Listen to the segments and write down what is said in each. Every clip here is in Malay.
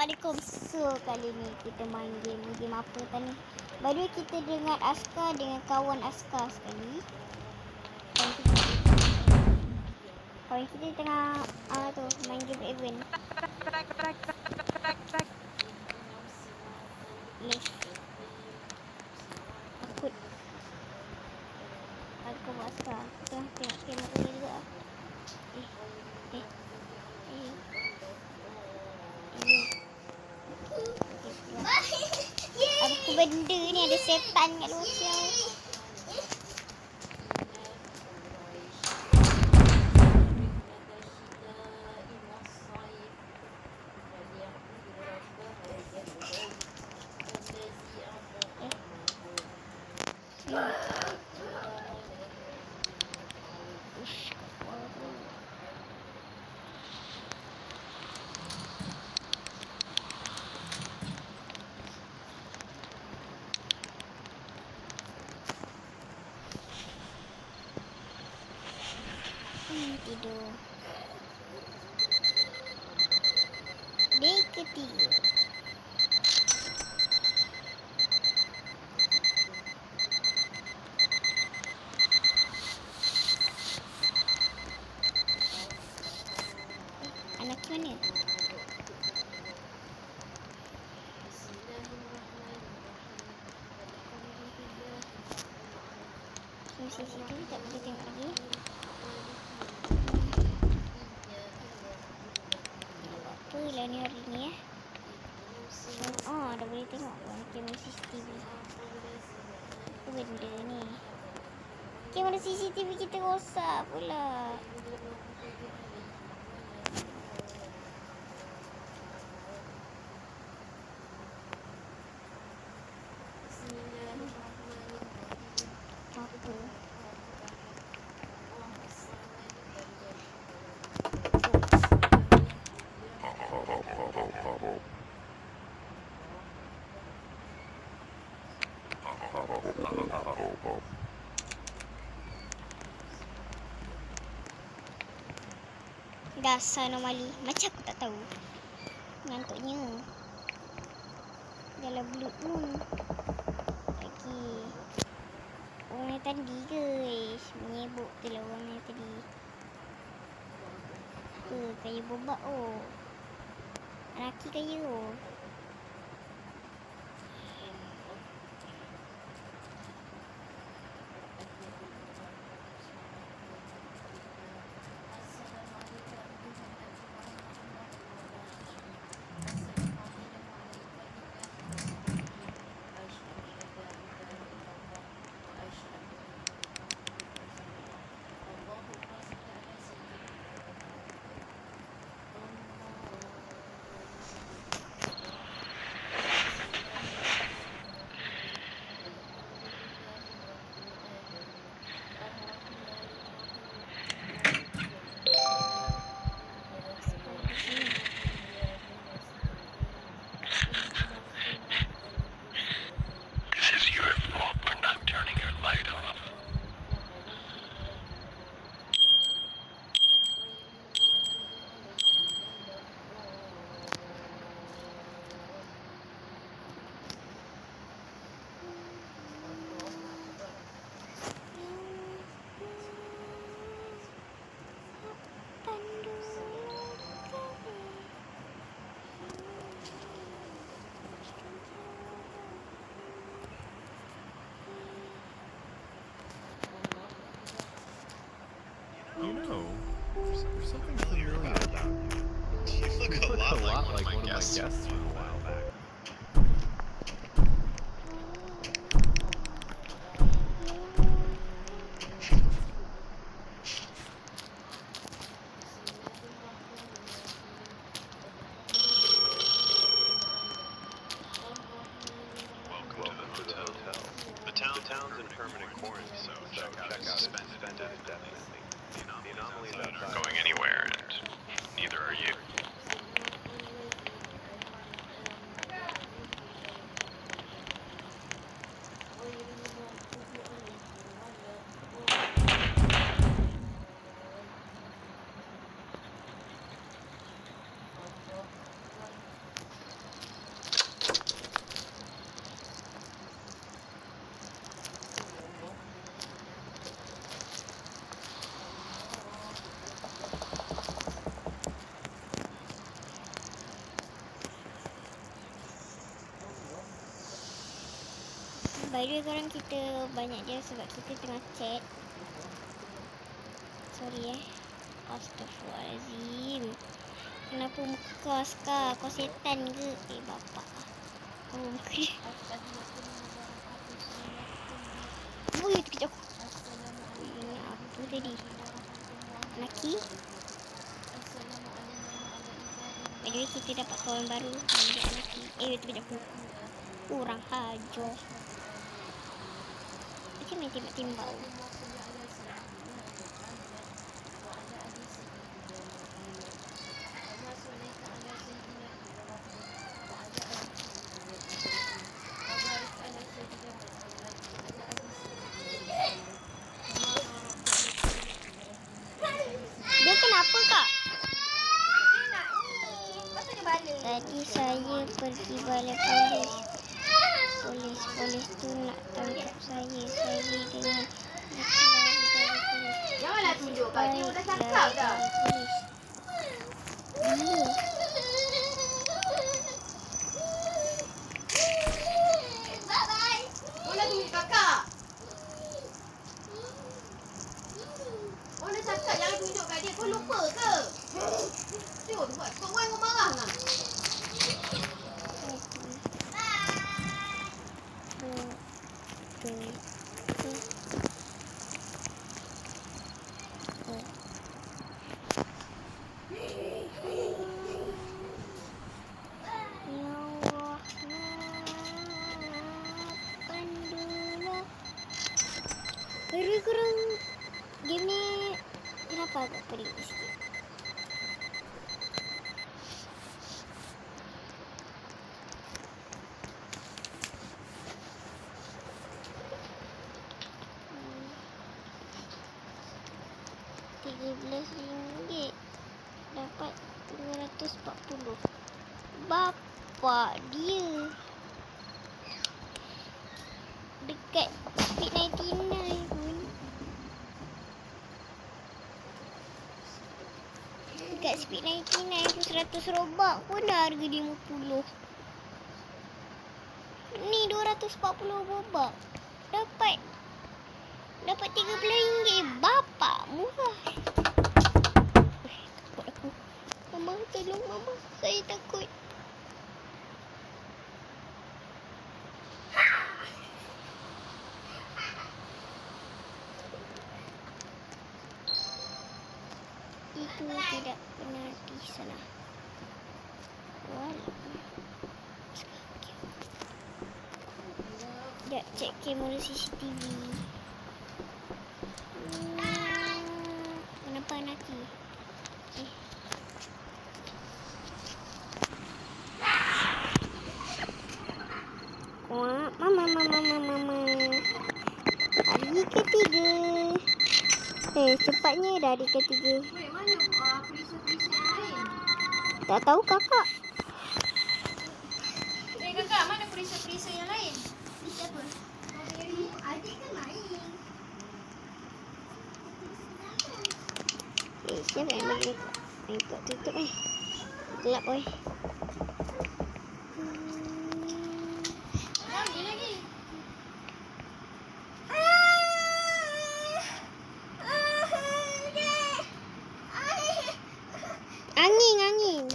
Assalamualaikum. So kali ni kita main game apa tadi? By the way, kita dengan Aska, dengan kawan Aska sekali. Kawan kita tengah tu main game event. Yes. Takut. Aku Aska. Tengah tengok kamera juga. Apa benda ni, ada setan kat luar sial. Tidur. Day ketiga. Anak mana? CCTV tak boleh tengok lagi. Apalah ni hari ni dah boleh tengok kamera CCTV. Apa benda ni? Kamera CCTV kita rosak pula. Apa? Dasar anomali. Macam aku tak tahu. Ngantuknya. Dalam blue moon. Lagi. Orang yang tadi guys. Menyebuk tu lah orang yang tadi. Apa? Kaya bobak oh. Lelaki kaya oh. You know, there's something familiar about you. You look a lot like one of my guests from a while back. Welcome to the hotel. The town's in permanent quarantine, so check out suspended indefinitely. The anomalies aren't going anywhere, and neither are you. By the way korang, kita banyak je sebab kita tengah chat. Sorry Astaghfirullahaladzim. Kenapa muka kau Askar? Kau setan ke? Bapak. Oh muka dia. Ui, terkejut aku. Ini apa tadi? Laki? By the way kita dapat kawan baru. Dia laki. Terkejut aku. Kurang hajar. Macam main tembak-tembak. Dia kenapa kak? Tadi saya pergi balai polis. Polis tu nak tangkap saya. Saya dengan Janganlah tunjuk kak. Dia dah cakap dah. Mana tunjuk kakak? Orang dah cakap jangan tunjuk kat dia. Kau lupa ke? Tengok buat. Kau main kau marah kan? Baru korang game ni kenapa agak pelik sikit? RM13 dapat 240. Bapak dia dekat speed 99 pun. Dekat speed 99 pun 100 robak pun dah harga RM50. Ni 240 robak. Dapat RM13. Bapak murah. Takut aku. Mama, tolong mama. Saya takut. Itu tidak benar di sana. Sekejap cek kamera CCTV. Kenapa anaki? Wah, mama. Hari ketiga. Cepatnya dah hari ketiga. Weh, mana polis-polis yang lain? Tak tahu kakak. Kakak, mana polis-polis yang lain? Ni siapa? Adik kan main. Siapa yang bagi makeup tutup gelap oi. Lagi. Angin.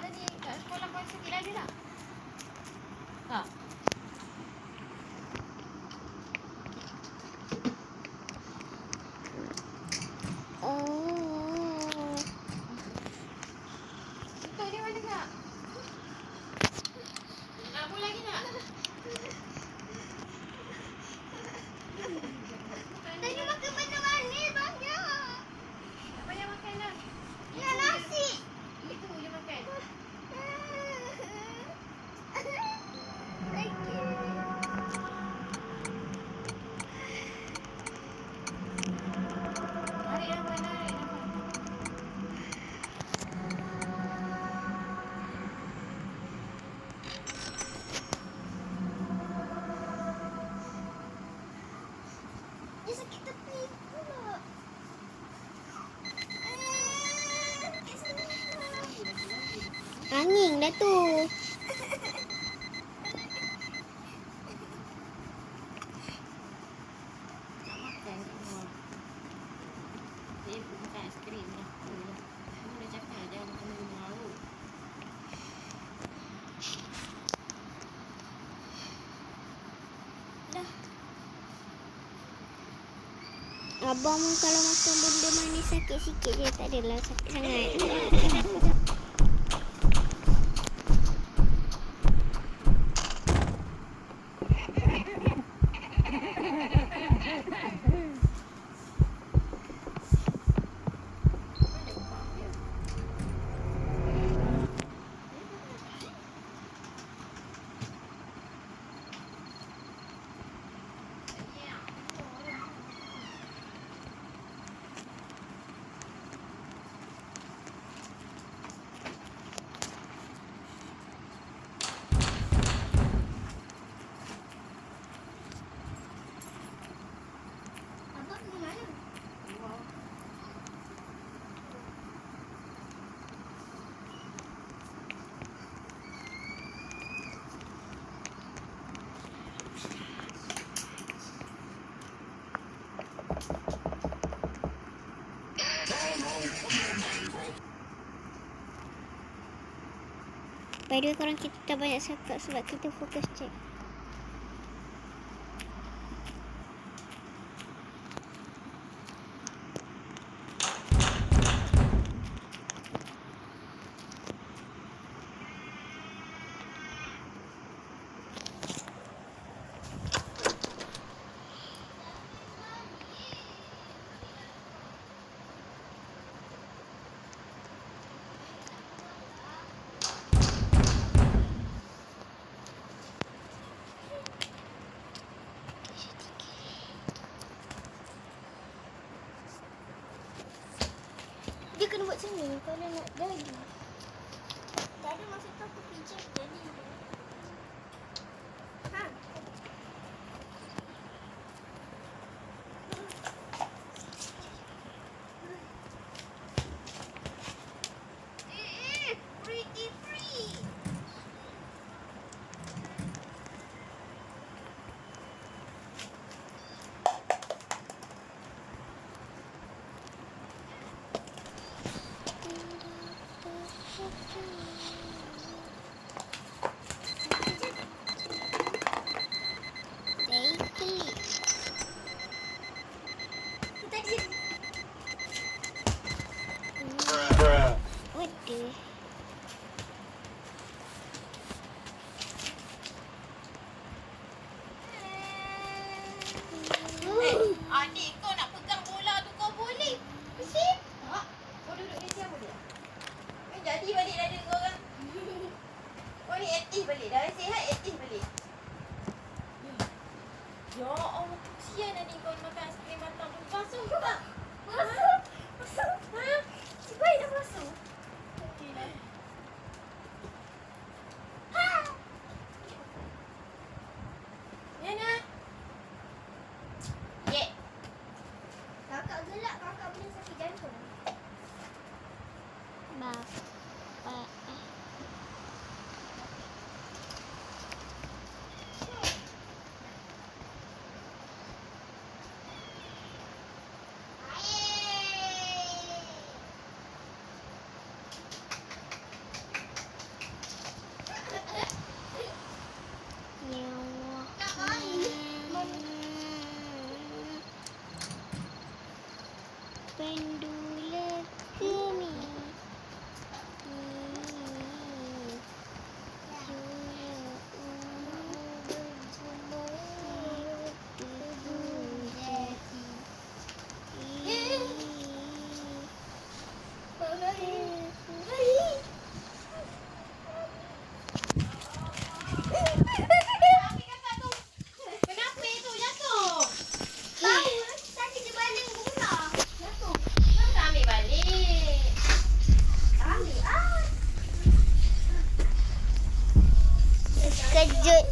tadi kat sekolah kau sakit ada tak? Tak. Oh. Untuk dia mana tak? Nak pun lagi tak? Tadi makan benda manis banyak. Tak payah makan lah. Dengan nasi. Itu je makan. Tarik nafas, tarik nafas. Dia sakit tepi pula. Angin dah tu. Nak makan kat luar. Dia pun makan aiskrim dah. Kamu dah cakap jangan makan benda mengarut. Dah. Abang kalau makan benda manis sakit sikit je, tak adalah sakit sangat. Abang pergi mana? Wow. By the way, korang kita tak banyak cakap sebab kita fokus cek. Dia kena buat macam ni kalau nak jadi. Tak ada masa tu aku pijak jadi. Ha. Pretty free. Waduh. Adik kau nak pegang bola tu kau boleh. Mesti? Tak. Kau duduk di siapa dia? Jadi balik dah kau orang. Kau ni aktif balik. Dah sihat aktif balik. Ya Allah, kesian adik kau makan aiskrim matang tu. Basuh ke tak? Masuk. Masuk. Ha? Si baik dah masuk. Okeylah. Yana. Ye. Kakak gelak, kakak boleh sakit jantung. Bapak. terkejut.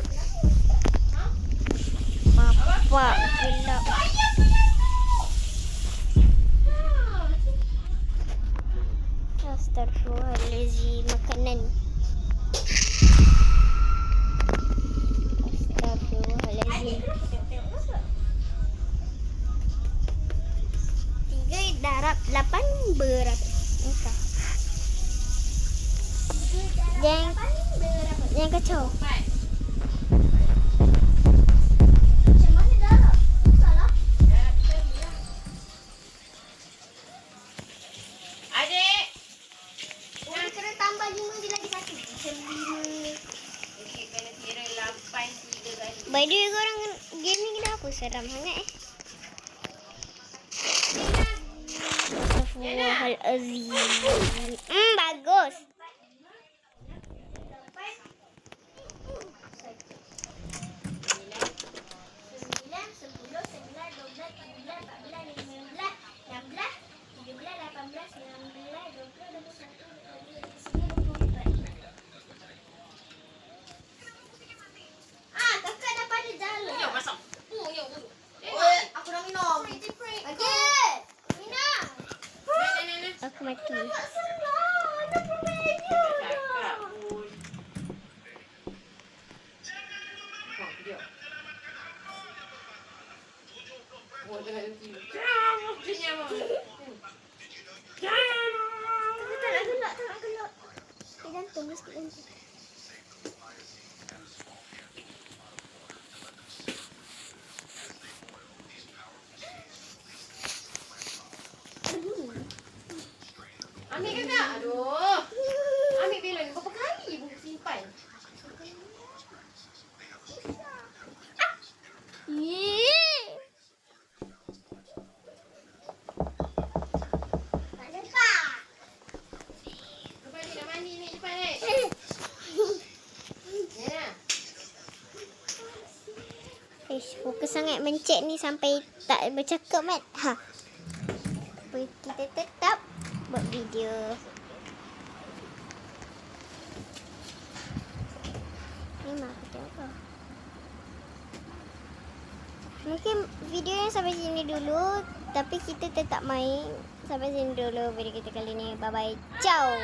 Bapak gelap. Astagfirullahaladzim. Makanan. Astagfirullahaladzim. 3 darab 8 beratus. Entah. Jangan kacau. Macam mana darab? Salah. Adik. Nak kena tambah 5 dia lagi satu. Macam 5. Okey, kena kira 8 3 kali. By the way, korang game ni kenapa seram sangat Astagfirullahaladzim. Bagus. Kakak dah pada jalan. Ya, masak. Ya, aku nak minum. Okey. Minum. Aku mati. Tak salah. Ada pemainnya. Tak nak gelak. Gantung sikit gantung. Ambil kakak. Aduh. Ambil belon ni. Berapa kali ibu simpan? Tak lepas. Lepas ni nak mandi ni cepat ni. Ya. Fokus sangat mencet ni sampai tak bercakap mat. Tapi kita tetap buat video. Memang aku tengok. Mungkin video yang sampai sini dulu. Tapi kita tetap main sampai sini dulu video kita kali ni. Bye bye. Ciao.